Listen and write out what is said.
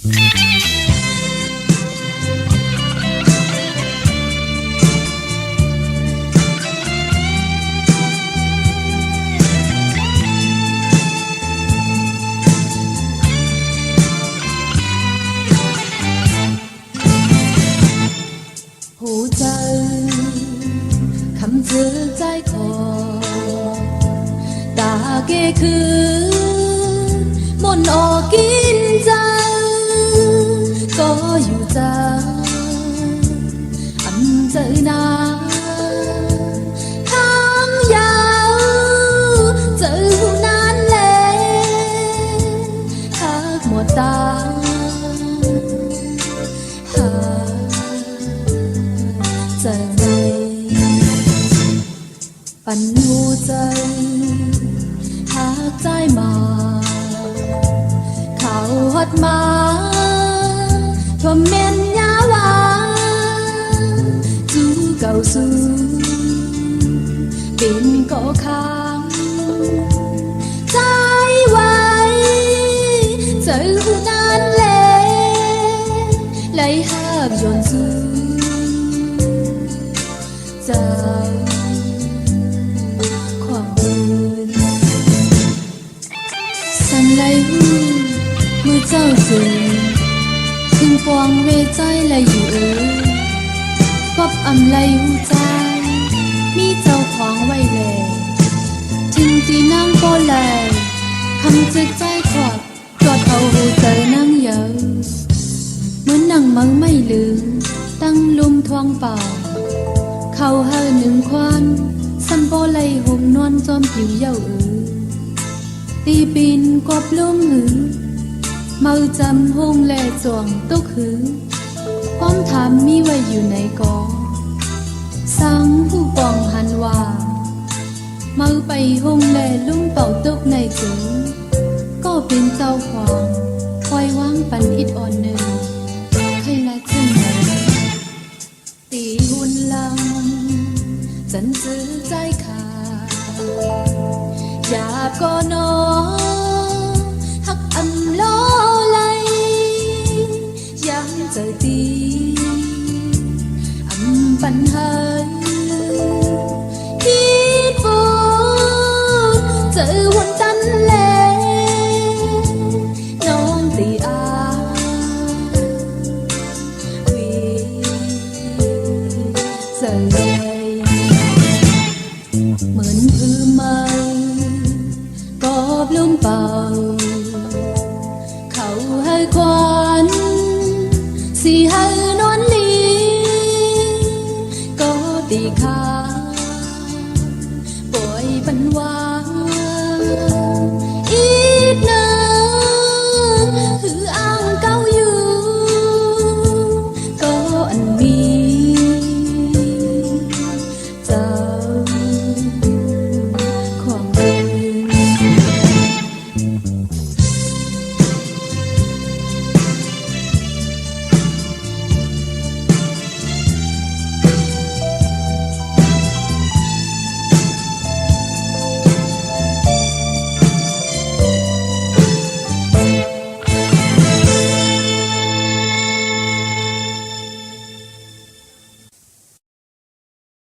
好醉，冚住齋狂，大嘅คืนมนต์ออกกินใจก็อยู่ใจอำเจอนาทางยาวเจอหูนานเลยหักหมดตาใจปั่นหัวใจหากใจมาเขาฮอดมาทวมเมนยาวาจูเก่าสูเป็นก็ค้างใจไว้เจอหูนานเลยไหลหาบยนต์สูจากความมืดสันไหลหูมือเจ้าสื่อถึงปวงเวใจไหลอยู่กบอำไหลหูใจมีเจ้าของไว้แลถึงตีนั่งโปแลคำจึกใจขวดจอดเอาหูเจอนั่งเยอะเหมือนนั่งมังไม่ลืมตั้งลุมทวงเปล่าเขาเฮาหนึ่งควันสัมโปไหลห่มนวลจอมผิวเย้าตีปีนกบลุ่มหือเมาจำหงแลจวงตุกหือป้อมถามมีไว้อยู่ในกอสังผู้ปองหันว่าเมาไปหงแลลุ่มเป่าตุกในจือก็เป็นเจ้าของคอยวางปันอิดอ่อนหนึ่งใครละจึงไหนตีหุ่นลังฉันซื้อใจขาดอยากก็นอหักอำล้อไหลยังเจอตีอำปัญหาคิดฟูเจอวันตันเลน้องตีอาวีเจอเหมือนพือไม้กอบลุ่มเป่าเขาให้ควันสีให้น